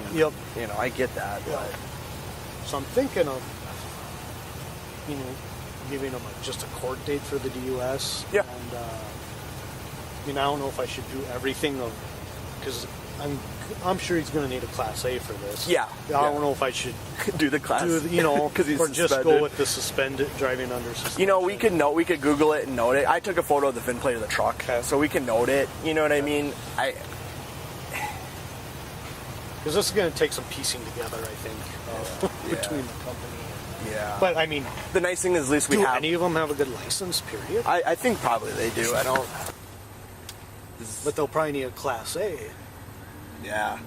And, I get that. Yep. But. So I'm thinking of, giving him just a court date for the DUS. Yeah. And, I don't know if I should do everything because I'm sure he's going to need a Class A for this. Yeah. I don't know if I should do the Class, because he's or just suspended. Go with the suspended driving under suspension. We could Google it and note it. I took a photo of the VIN plate of the truck, so we can note it. You know what I mean? Because this is going to take some piecing together, I think, between the company. Yeah. But the nice thing is at least we have. Do any of them have a good license? Period. I think probably they do. I don't. But they'll probably need a Class A. Yeah.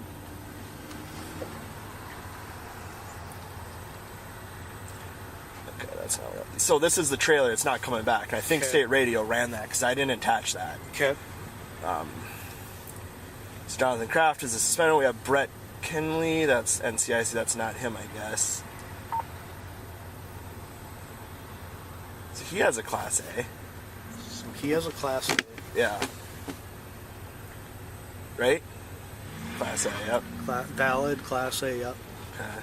Okay, that's not right. So this is the trailer. It's not coming back. I think State Radio ran that because I didn't attach that. Okay. So Jonathan Kraft is a suspended. We have Brett Kinley. That's NCIC. That's not him, I guess. So he has a Class A. So he has a Class A. Yeah. Right? Class A, yep. Valid Class A, yep. Okay.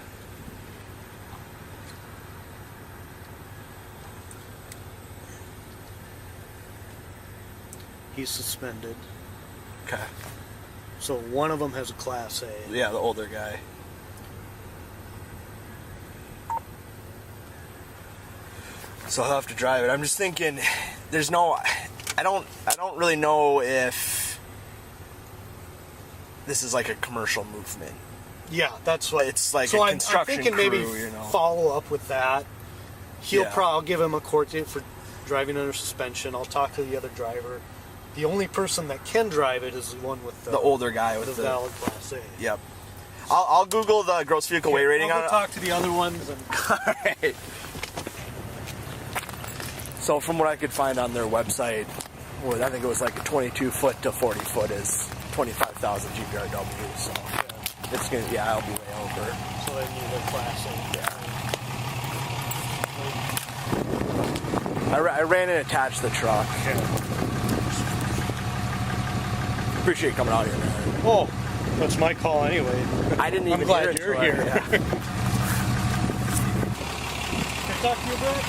He's suspended. Okay. So one of them has a Class A. Yeah, the older guy. So I'll have to drive it. I'm just thinking, there's no, I don't really know if this is like a commercial movement. Yeah, that's what it's like. So a construction I'm thinking crew, maybe you know. follow up with that. He'll Yeah. probably give him a court date for driving under suspension. I'll talk to the other driver. The only person that can drive it is the one with The older guy with the valid Class A. Yep. I'll Google the gross vehicle weight rating I'll on go it. talk to the other ones. And Alright. So from what I could find on their website, I think it was like a 22 foot to 40 foot is 25,000 GVRW. So it's gonna, I'll be way over. So they need a Class A. I ran and attached the truck. Appreciate you coming out here, man. Oh, that's my call anyway. I didn't even I'm glad hear it you're till I- here. yeah. Can I talk to you, Brooke?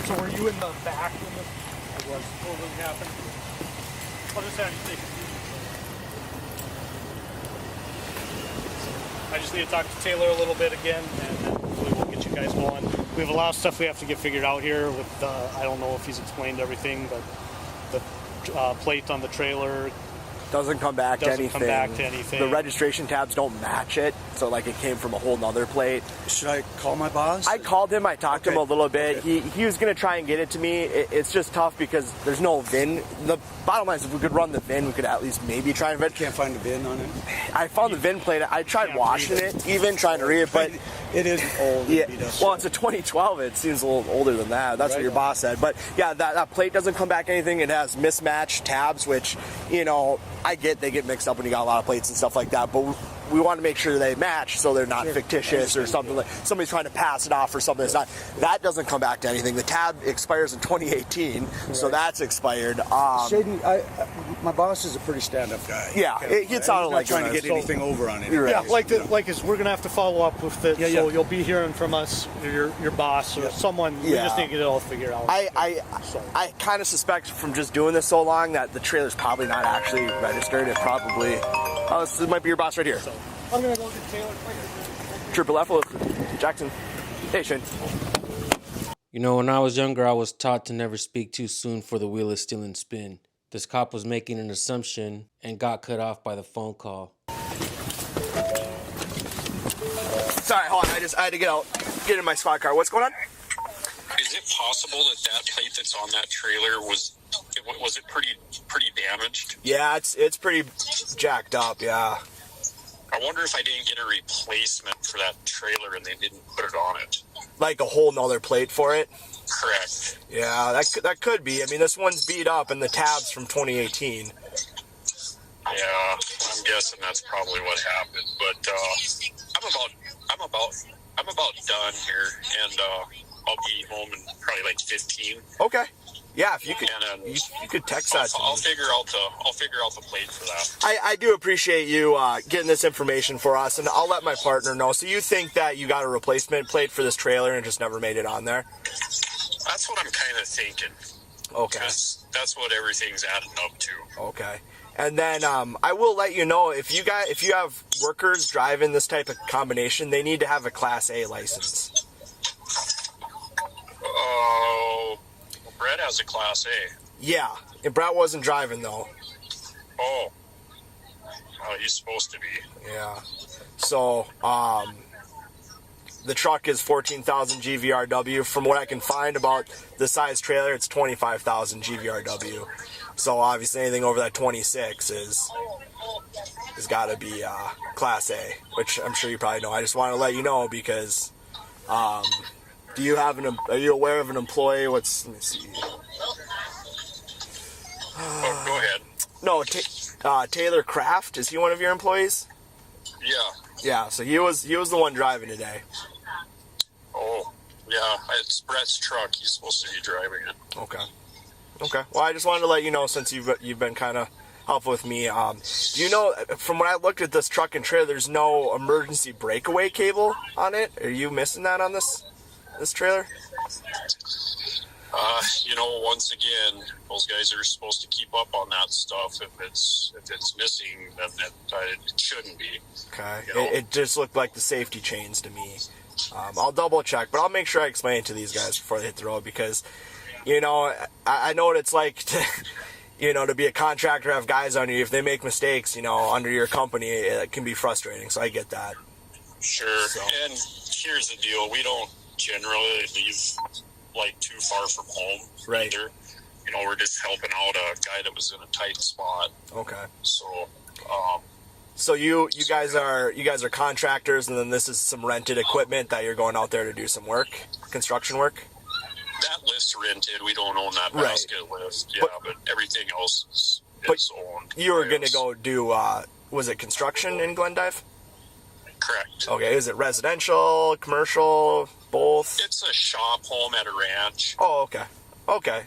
So were you in the back when this was totally happened? I'll just have you take a seat. I just need to talk to Taylor a little bit again, and then hopefully we'll get you guys going. We have a lot of stuff we have to get figured out here with, I don't know if he's explained everything, but the plate on the trailer Doesn't come back to anything. The registration tabs don't match it, so like it came from a whole nother plate. Should I call my boss? I called him. I talked to him a little bit. He was going to try and get it to me. It's just tough because there's no VIN. The bottom line is if we could run the VIN, we could at least maybe try and Can't find the VIN on it. I found the VIN plate. I tried washing it, even trying to read it, but it is old. Yeah. Well, it's a 2012. It seems a little older than that. That's what your boss said. But yeah, that plate doesn't come back anything. It has mismatched tabs, which, you know, I get they get mixed up when you got a lot of plates and stuff like that. But we want to make sure they match so they're not fictitious or something like somebody's trying to pass it off or something that's not. That doesn't come back to anything. The tab expires in 2018, so that's expired. Shady, my boss is a pretty stand-up guy. Yeah, it sounded like trying to get anything over on it. Yeah, like is we're gonna have to follow up with it. Yeah, so yeah. you'll be hearing from us, your boss or someone. We just need to get it all figured out. I kind of suspect from just doing this so long that the trailer's probably not actually registered. It probably. Oh, this might be your boss right here. So, I'm gonna go get Taylor. Triple F with Jackson. Hey, Shane. You know, when I was younger, I was taught to never speak too soon for the wheel is still in spin. This cop was making an assumption and got cut off by the phone call. Sorry, hold on. I had to get in my squad car. What's going on? Is it possible that plate that's on that trailer was it pretty damaged? Yeah, it's pretty jacked up. Yeah. I wonder if I didn't get a replacement for that trailer and they didn't put it on it. Like a whole nother plate for it. Correct. Yeah, that could be. I mean, this one's beat up and the tab's from 2018. Yeah, I'm guessing that's probably what happened. But I'm about done here, and I'll be home in probably like 15. Okay. Yeah, if you could, you could text that to me. I'll figure out the plate for that. I do appreciate you getting this information for us, and I'll let my partner know. So you think that you got a replacement plate for this trailer and just never made it on there? That's what I'm kind of thinking. Okay. That's what everything's adding up to. Okay. And then I will let you know if you have workers driving this type of combination, they need to have a Class A license. Oh, Brett has a Class A. Yeah, and Brett wasn't driving though. Oh, he's supposed to be. Yeah. So the truck is 14,000 GVRW. From what I can find about the size trailer, it's 25,000 GVRW. So obviously anything over that 26 has got to be Class A, which I'm sure you probably know. I just want to let you know because are you aware of an employee? Let me see. Go ahead. No, Taylor Kraft, is he one of your employees? Yeah. Yeah, so he was the one driving today. Oh, yeah, it's Brett's truck. He's supposed to be driving it. Okay. Well, I just wanted to let you know since you've been kind of helpful with me. Do you know, from when I looked at this truck and trailer, there's no emergency breakaway cable on it? Are you missing that on this trailer? You know, once again, those guys are supposed to keep up on that stuff. If it's missing, then it shouldn't be. Okay. You know? It just looked like the safety chains to me. I'll double check, but I'll make sure I explain it to these guys before they hit the road because, you know, I know what it's like to, you know, to be a contractor, have guys on you. If they make mistakes, you know, under your company, it can be frustrating. So I get that. Sure. So. And here's the deal: we don't generally leave like too far from home either. You know, we're just helping out a guy that was in a tight spot. Okay. So. So you guys are contractors, and then this is some rented equipment that you're going out there to do some work, construction work. That lift's rented. We don't own that basket lift. Yeah, but everything else is owned. You were going to go do was it construction in Glendive? Correct. Okay, is it residential, commercial, both? It's a shop home at a ranch. Oh, okay. Okay.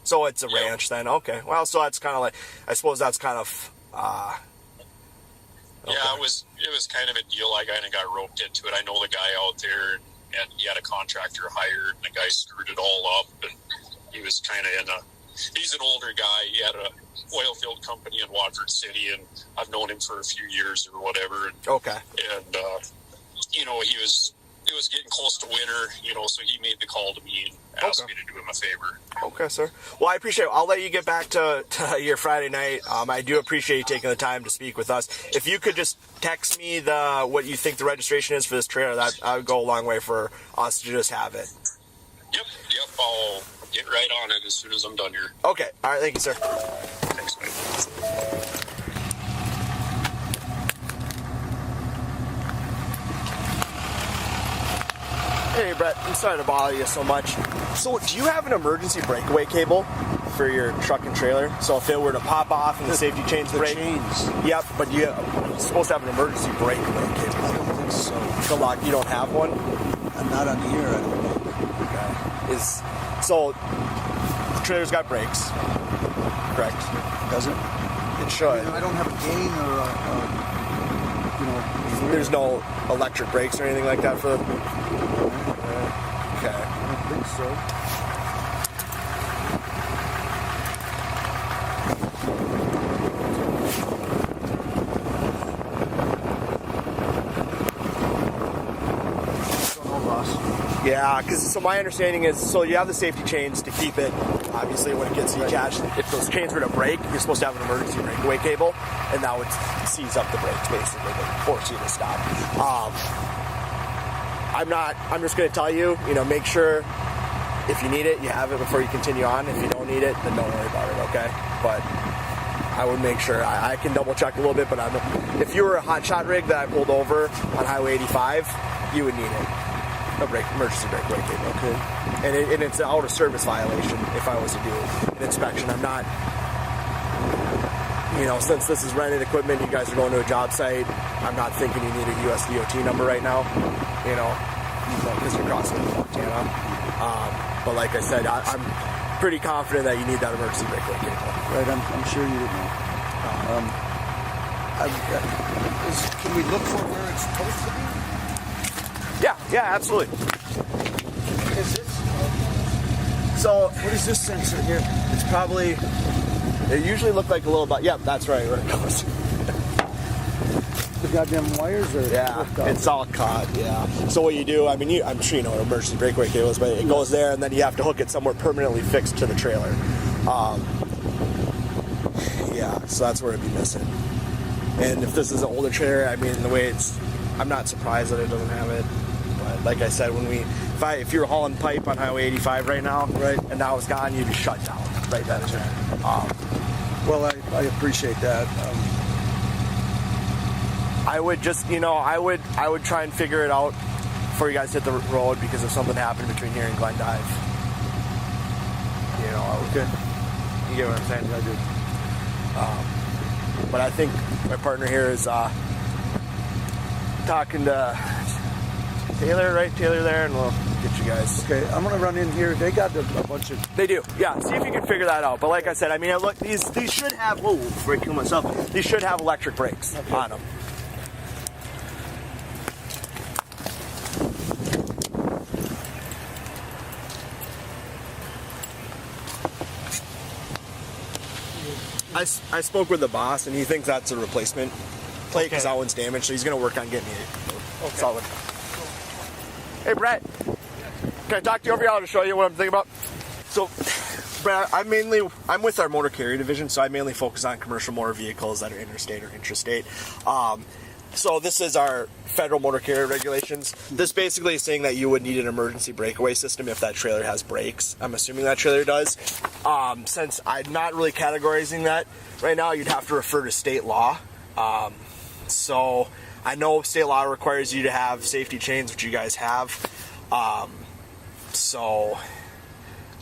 So it's a ranch then. Okay. Well, so that's kind of like, I suppose that's kind of okay. Yeah, it was kind of a deal. I kind of got roped into it. I know the guy out there, and he had a contractor hired, and the guy screwed it all up, and he was kind of he's an older guy. He had a oil field company in Watford City, and I've known him for a few years or whatever. And, okay. And, you know, it was getting close to winter, you know, so he made the call to me and asked me to do him a favor. Okay, sir. Well, I appreciate it. I'll let you get back to your Friday night. I do appreciate you taking the time to speak with us. If you could just text me what you think the registration is for this trailer, that would go a long way for us to just have it. Yep. I'll get right on it as soon as I'm done here. Okay. All right. Thank you, sir. Thanks, mate. Hey, Brett. I'm sorry to bother you so much. So, do you have an emergency breakaway cable for your truck and trailer? So, if it were to pop off and the safety chains break? Chains. Yep, but you're supposed to have an emergency breakaway cable. I don't think so. Good luck. You don't have one? I'm not on here. I don't know. Okay. So, the trailer's got brakes, correct? Does it? It should. I don't have a gain or, you know. There's no electric brakes or anything like that for the... Okay. I don't think so. Yeah, so my understanding is, so you have the safety chains to keep it, obviously, when it gets detached. If those chains were to break, you're supposed to have an emergency breakaway cable, and that would seize up the brakes, basically, to force you to stop. I'm just going to tell you, make sure if you need it, you have it before you continue on. If you don't need it, then don't worry about it, okay? But I would make sure. I can double check a little bit, but if you were a hotshot rig that I pulled over on Highway 85, you would need it. Emergency breakaway cable. Okay. And it's an out of service violation if I was to do an inspection. I'm not, since this is rented equipment, you guys are going to a job site, I'm not thinking you need a US DOT number right now, because you're crossing Montana. But like I said, I'm pretty confident that you need that emergency breakaway cable. Right, I'm sure you would know. Can we look for where it's supposed to be? Yeah, absolutely. Is this? So, what is this sensor here? It's probably, it usually look like a little bit, yep, that's right, where it goes. The goddamn wires are... Yeah, it's all caught, yeah. So what you do, I'm sure you know what emergency breakaway cable is, but it goes there and then you have to hook it somewhere permanently fixed to the trailer. Yeah, so that's where it'd be missing. And if this is an older trailer, the way I'm not surprised that it doesn't have it. But like I said, if you were hauling pipe on Highway 85 right now, and that was gone, you'd be shut down right then and there. Well, I appreciate that. I would just, I would try and figure it out before you guys hit the road, because if something happened between here and Glendive, Okay. You get what I'm saying? I do. But I think my partner here is talking to Taylor, right? Taylor there, and we'll get you guys. Okay, I'm gonna run in here. They got a bunch of... They do, yeah. See if you can figure that out. But like I said, look, these should have... Whoa, before I kill myself. These should have electric brakes on them. I spoke with the boss, and he thinks that's a replacement plate because that one's damaged, so he's going to work on getting it solid. Hey, Brett. Can I talk to you over here? I'll just show you what I'm thinking about. So, Brett, I'm with our motor carrier division, so I mainly focus on commercial motor vehicles that are interstate or intrastate. So this is our federal motor carrier regulations. This basically is saying that you would need an emergency breakaway system if that trailer has brakes. I'm assuming that trailer does. Since I'm not really categorizing that right now, you'd have to refer to state law. So I know state law requires you to have safety chains, which you guys have. So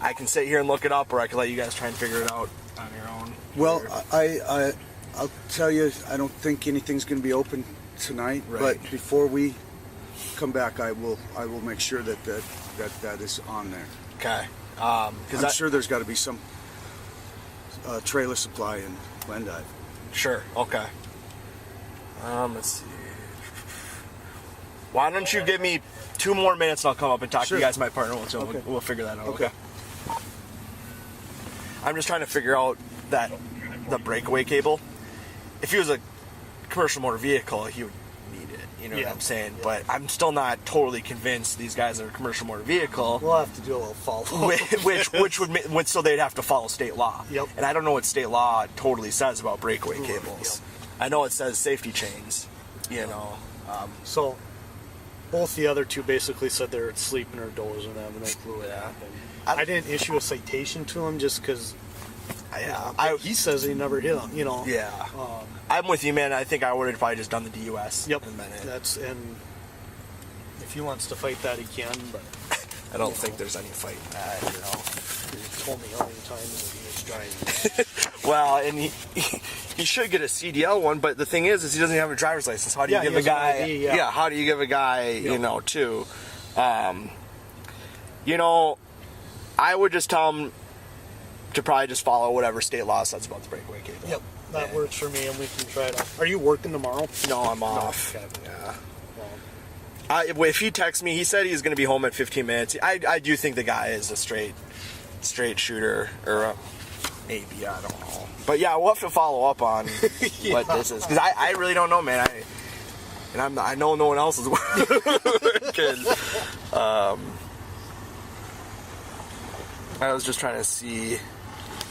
I can sit here and look it up, or I can let you guys try and figure it out on your own. Well, I'll tell you, I don't think anything's going to be open tonight. Right. But before we come back, I will make sure that is on there. Okay. I'm sure there's got to be some trailer supply in Glendive. Sure. Okay. Let's see. Why don't you give me 2 more minutes and I'll come up and talk to you guys, my partner, so we'll figure that out. Okay. I'm just trying to figure out the breakaway cable. If he was a commercial motor vehicle, he would need it. You know what I'm saying? But I'm still not totally convinced these guys are a commercial motor vehicle. We'll have to do a little follow. which would so they'd have to follow state law. Yep. And I don't know what state law totally says about breakaway cables. Yep. I know it says safety chains. You know. So both the other two basically said they're sleeping or dozing and having no clue what happened. I didn't issue a citation to him just because. He says he never hit him, you know. Yeah. I'm with you, man. I think I would have probably just done the DUS. Yep. And if he wants to fight that, he can. But I don't think there's any fight in that. You know. He told me how many times that he was driving. Well, and he should get a CDL one, but the thing is he doesn't have a driver's license. How do you give a guy? ID, how do you give a guy? You know, too. You know, I would just tell him to probably just follow whatever state law says about the breakaway cable. Yep, that works for me, and we can try it out. Are you working tomorrow? No, I'm off. No, okay. Yeah. If he texts me, he said he's going to be home in 15 minutes. I do think the guy is a straight shooter, or maybe, I don't know. But yeah, we'll have to follow up on what this is, because I really don't know, man. I know no one else is working. I was just trying to see,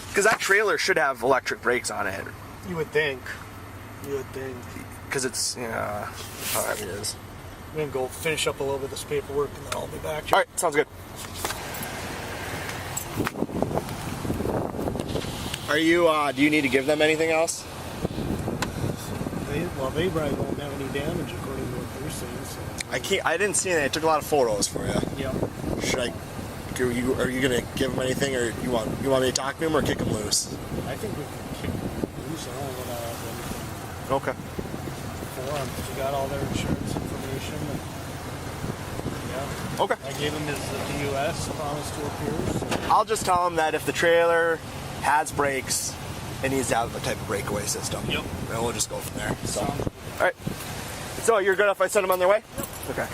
because that trailer should have electric brakes on it. You would think. Because it's, how it is. I'm going to go finish up a little bit of this paperwork and then I'll be back. All right, sounds good. Are you, do you need to give them anything else? They probably won't have any damage according to what they're saying. So. I didn't see anything. I took a lot of photos for you. Yeah. Should I? Are you gonna give him anything, or you want me to talk to him or kick him loose? I think we can kick him loose. I don't want to have anything. Okay. For him, because we got all their insurance information. And, Okay. I gave him his DUS, promise to appear. So. I'll just tell him that if the trailer has brakes, it needs to have a type of breakaway system. Yep. And we'll just go from there. So. All right. So you're good if I send him on their way? Yep. Okay.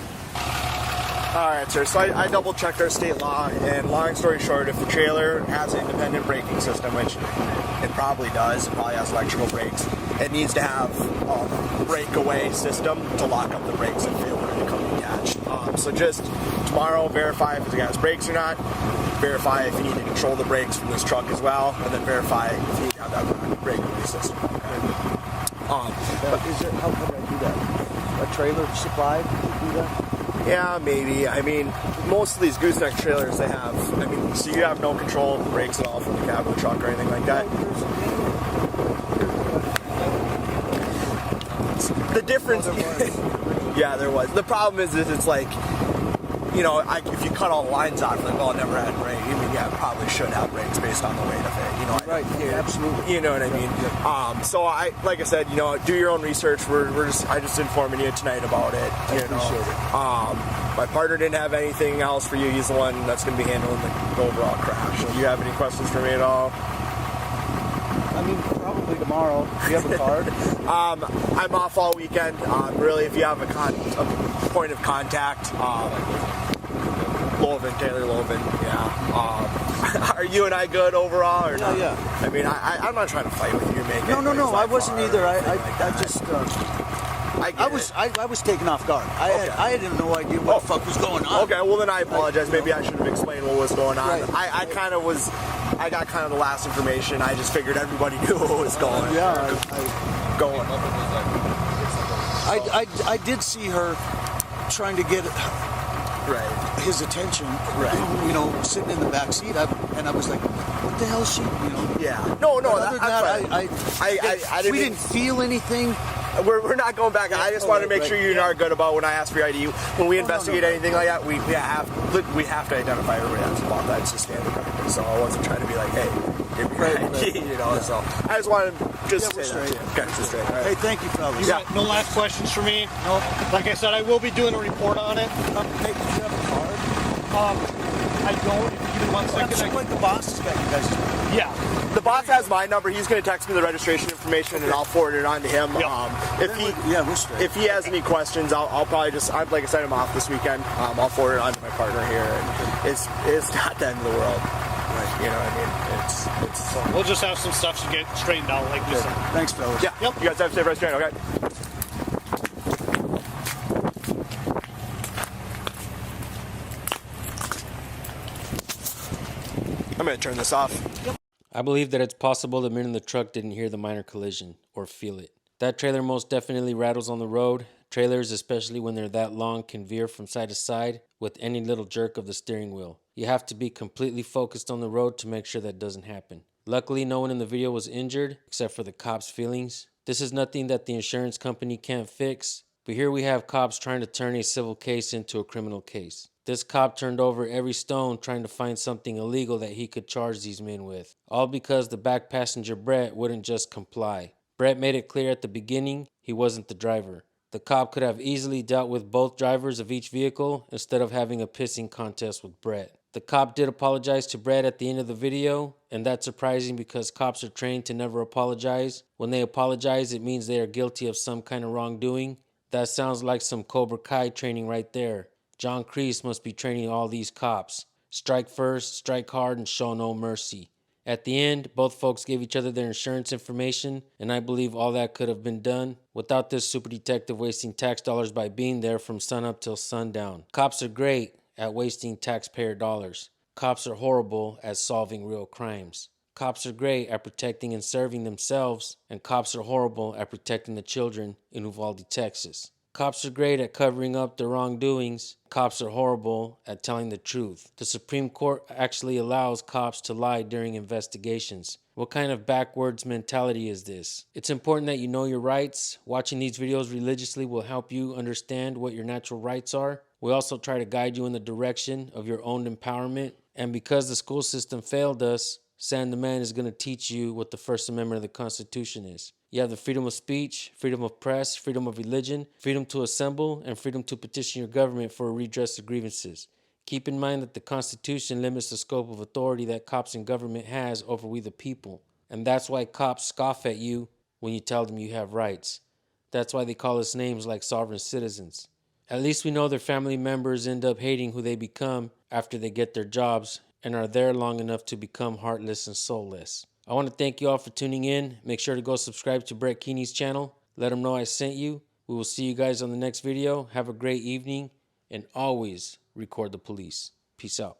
All right, sir. So I double-checked our state law, and long story short, if the trailer has an independent braking system, which it probably does, it probably has electrical brakes, it needs to have a breakaway system to lock up the brakes if it were to become detached. So just tomorrow, verify if it has brakes or not, verify if you need to control the brakes from this truck as well, and then verify if you need to have that breakaway system. But how could I do that? A trailer supply to do that? Yeah, maybe. I mean, most of these gooseneck trailers, they have, so you have no control of the brakes at all from the cab of the truck or anything like that. The difference, yeah, there was. The problem is it's like, if you cut all the lines off, like, well, it never had brakes. It probably should have brakes based on the weight of it. Right, yeah, absolutely. You know what I mean? Yeah. So like I said, do your own research. I just informing you tonight about it. I appreciate it. My partner didn't have anything else for you. He's the one that's going to be handling the overall crash. Do you have any questions for me at all? Probably tomorrow. Do you have a card? I'm off all weekend. Really, if you have a point of contact, Sullivan, Taylor Loven. Yeah. Are you and I good overall, or not? Yeah. I mean, I'm not trying to fight with you, make No, I wasn't either. I was taken off guard. I had no idea what the fuck was going on. Okay, well then I apologize. Maybe I should have explained what was going on. Right. I got kind of the last information. I just figured everybody knew what was going on. Yeah, I did see her trying to get his attention. Right. You know, sitting in the back seat, and I was like, "What the hell is she?" You know. Yeah. No. Other than that, we didn't feel anything. We're not going back. I just wanted to make sure you are good about when I ask for your ID. When we investigate anything like that, we have to identify everybody that's involved. That's just standard practice. So I wasn't trying to be like, hey, give me your ID, you know. So I just wanted to just say that. Okay, just straight. Right. Hey, thank you, fellas. You got no last questions for me? No. Like I said, I will be doing a report on it. Hey, do you have a card? I don't. If you give me 1 second. Seems like the boss has got you guys. Yeah. The boss has my number. He's going to text me the registration information, and I'll forward it on to him. Yep. If he has any questions, I'll probably just, like I said, I'm off this weekend. I'll forward it on to my partner here, and it's not the end of the world. Right. You know what I mean? It's We'll just have some stuff to get straightened out, like we said. Thanks, fellas. Yeah. Yep. You guys have a safe rest of your night, okay? I'm going to turn this off. I believe that it's possible the men in the truck didn't hear the minor collision or feel it. That trailer most definitely rattles on the road. Trailers, especially when they're that long, can veer from side to side with any little jerk of the steering wheel. You have to be completely focused on the road to make sure that doesn't happen. Luckily, no one in the video was injured except for the cops' feelings. This is nothing that the insurance company can't fix, but here we have cops trying to turn a civil case into a criminal case. This cop turned over every stone trying to find something illegal that he could charge these men with. All because the back passenger Brett wouldn't just comply. Brett made it clear at the beginning he wasn't the driver. The cop could have easily dealt with both drivers of each vehicle instead of having a pissing contest with Brett. The cop did apologize to Brett at the end of the video, and that's surprising because cops are trained to never apologize. When they apologize, it means they are guilty of some kind of wrongdoing. That sounds like some Cobra Kai training right there. John Kreese must be training all these cops. Strike first, strike hard, and show no mercy. At the end, both folks gave each other their insurance information, and I believe all that could have been done without this super detective wasting tax dollars by being there from sunup till sundown. Cops are great at wasting taxpayer dollars. Cops are horrible at solving real crimes. Cops are great at protecting and serving themselves, and cops are horrible at protecting the children in Uvalde, Texas. Cops are great at covering up their wrongdoings. Cops are horrible at telling the truth. The Supreme Court actually allows cops to lie during investigations. What kind of backwards mentality is this? It's important that you know your rights. Watching these videos religiously will help you understand what your natural rights are. We also try to guide you in the direction of your own empowerment. And because the school system failed us, Sam the Man is going to teach you what the First Amendment of the Constitution is. You have the freedom of speech, freedom of press, freedom of religion, freedom to assemble, and freedom to petition your government for a redress of grievances. Keep in mind that the Constitution limits the scope of authority that cops and government has over we the people. And that's why cops scoff at you when you tell them you have rights. That's why they call us names like sovereign citizens. At least we know their family members end up hating who they become after they get their jobs and are there long enough to become heartless and soulless. I want to thank you all for tuning in. Make sure to go subscribe to Brett Keeney's channel. Let him know I sent you. We will see you guys on the next video. Have a great evening, and always record the police. Peace out.